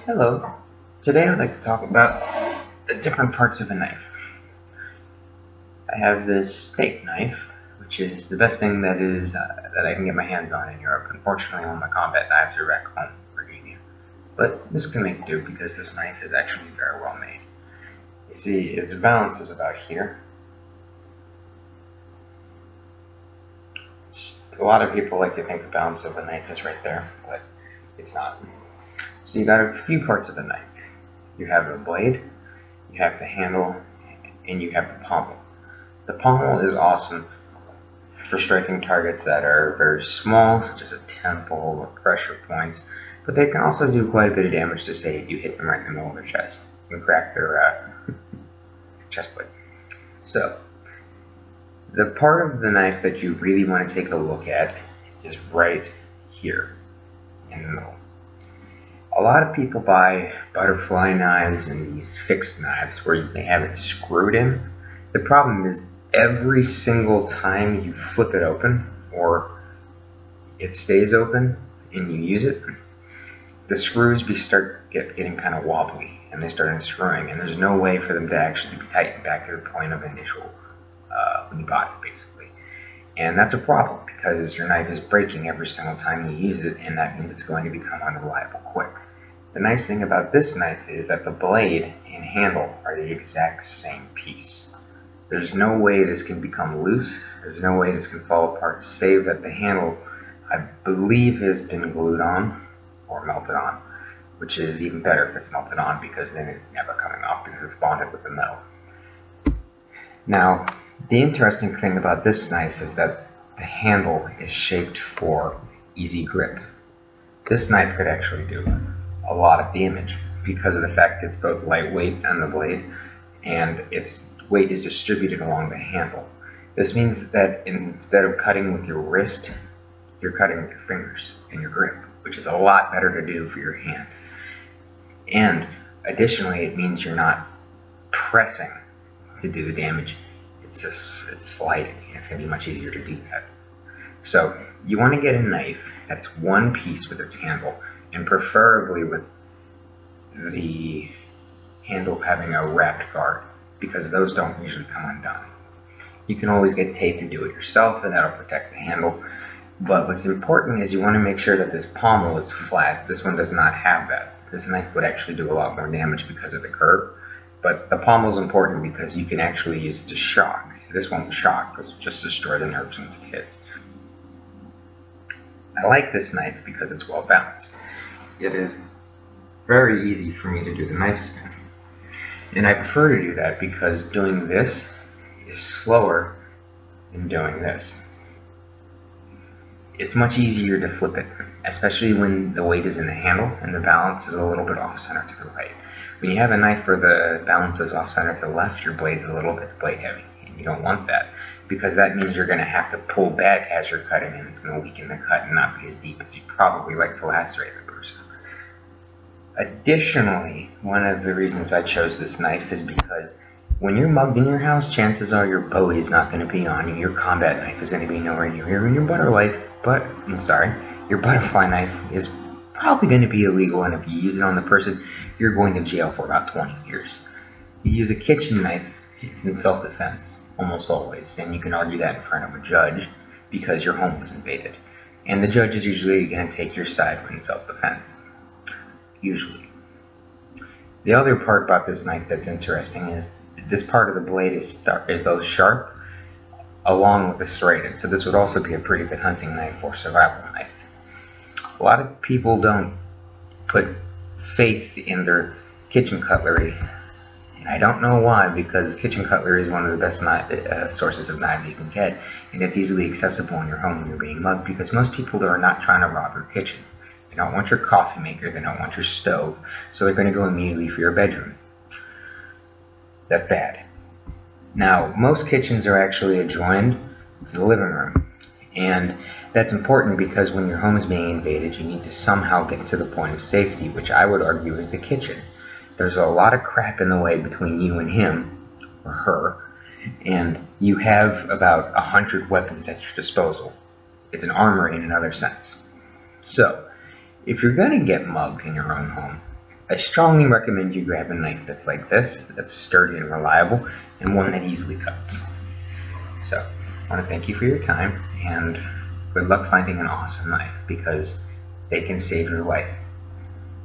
Hello. Today I'd like to talk about the different parts of a knife. I have this steak knife, which is the best thing that I can get my hands on in Europe. Unfortunately, all my combat knives are back home in Virginia. But this can make do because this knife is actually very well made. You see, its balance is about here. A lot of people like to think the balance of a knife is right there, but it's not. So you got a few parts of the knife. You have the blade, you have the handle, and you have the pommel. The pommel is awesome for striking targets that are very small, such as a temple or pressure points, but they can also do quite a bit of damage to, say, if you hit them right in the middle of their chest and crack their chest plate. So, the part of the knife that you really want to take a look at is right here in the middle. A lot of people buy butterfly knives and these fixed knives where they have it screwed in. The problem is every single time you flip it open or it stays open and you use it, the screws start getting kind of wobbly and they start unscrewing, and there's no way for them to actually be tightened back to the point of initial when you bought it, basically. And that's a problem because your knife is breaking every single time you use it, and that means it's going to become unreliable quick. The nice thing about this knife is that the blade and handle are the exact same piece. There's no way this can become loose. There's no way this can fall apart, save that the handle, I believe, has been glued on or melted on, which is even better if it's melted on because then it's never coming off because it's bonded with the metal. Now, the interesting thing about this knife is that the handle is shaped for easy grip. This knife could actually do a lot of damage because of the fact it's both lightweight on the blade and its weight is distributed along the handle. This means that instead of cutting with your wrist, you're cutting with your fingers and your grip, which is a lot better to do for your hand. And additionally, it means you're not pressing to do the damage. It's sliding. It's going to be much easier to do that. So you want to get a knife that's one piece with its handle, and preferably with the handle having a wrapped guard, because those don't usually come undone. You can always get tape and do it yourself, and that'll protect the handle. But what's important is you want to make sure that this pommel is flat. This one does not have that. This knife would actually do a lot more damage because of the curve. But the pommel is important because you can actually use it to shock. This won't shock, this will just destroy the nerves once it hits. I like this knife because it's well balanced. It is very easy for me to do the knife spin. And I prefer to do that because doing this is slower than doing this. It's much easier to flip it, especially when the weight is in the handle and the balance is a little bit off center to the right. When you have a knife where the balance is off center to the left, your blade's a little bit blade heavy, and you don't want that because that means you're going to have to pull back as you're cutting, and it's going to weaken the cut and not be as deep as you'd probably like to lacerate the person. Additionally, one of the reasons I chose this knife is because when you're mugged in your house, chances are your Bowie is not going to be on you. Your combat knife is going to be nowhere near you. Your butterfly knife is probably going to be illegal, and if you use it on the person, you're going to jail for about 20 years. You use a kitchen knife, it's in self-defense, almost always, and you can argue that in front of a judge because your home was invaded. And the judge is usually going to take your side when self-defense. Usually. The other part about this knife that's interesting is this part of the blade is both sharp along with the serrated, so this would also be a pretty good hunting knife or survival knife. A lot of people don't put faith in their kitchen cutlery, and I don't know why, because kitchen cutlery is one of the best sources of knives you can get, and it's easily accessible in your home when you're being mugged, because most people are not trying to rob your kitchen. They don't want your coffee maker, they don't want your stove, so they're going to go immediately for your bedroom. That's bad. Now, most kitchens are actually adjoined to the living room, and that's important because when your home is being invaded, you need to somehow get to the point of safety, which I would argue is the kitchen. There's a lot of crap in the way between you and him, or her, and you have about 100 weapons at your disposal. It's an armory in another sense. So, if you're going to get mugged in your own home, I strongly recommend you grab a knife that's like this, that's sturdy and reliable, and one that easily cuts. So, I want to thank you for your time, and good luck finding an awesome knife, because they can save your life.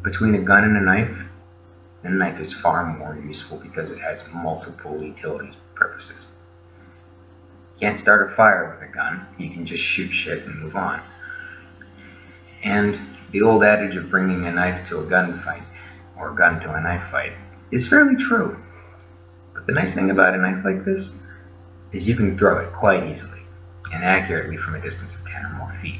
Between a gun and a knife is far more useful because it has multiple utility purposes. You can't start a fire with a gun, you can just shoot shit and move on. And the old adage of bringing a knife to a gunfight, or a gun to a knife fight, is fairly true. But the nice thing about a knife like this is you can throw it quite easily and accurately from a distance of 10 or more feet.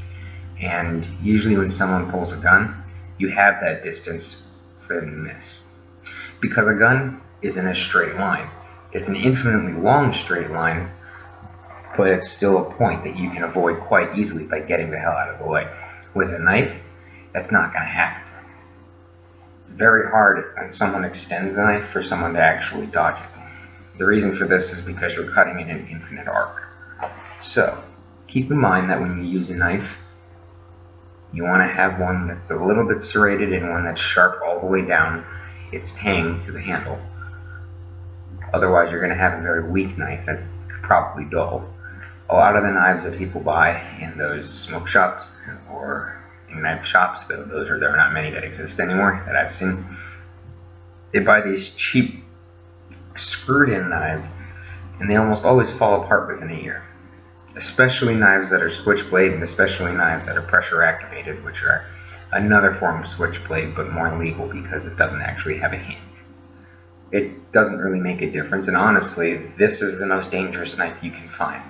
And usually when someone pulls a gun, you have that distance for them to miss. Because a gun isn't a straight line. It's an infinitely long straight line, but it's still a point that you can avoid quite easily by getting the hell out of the way. With a knife, that's not going to happen. It's very hard when someone extends the knife for someone to actually dodge it. The reason for this is because you're cutting in an infinite arc. So, keep in mind that when you use a knife, you want to have one that's a little bit serrated and one that's sharp all the way down its tang to the handle. Otherwise, you're going to have a very weak knife that's probably dull. A lot of the knives that people buy in those smoke shops or in knife shops, there are not many that exist anymore that I've seen, they buy these cheap screwed-in knives, and they almost always fall apart within a year. Especially knives that are switchblade, and especially knives that are pressure activated, which are another form of switchblade, but more legal because it doesn't actually have a hinge. It doesn't really make a difference, and honestly, this is the most dangerous knife you can find.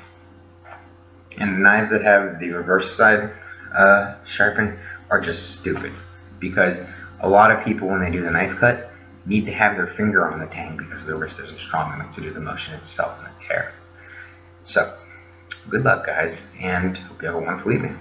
And the knives that have the reverse side sharpened are just stupid, because a lot of people, when they do the knife cut, need to have their finger on the tang because their wrist isn't strong enough to do the motion itself in the tear. So, good luck guys, and hope you have a wonderful evening.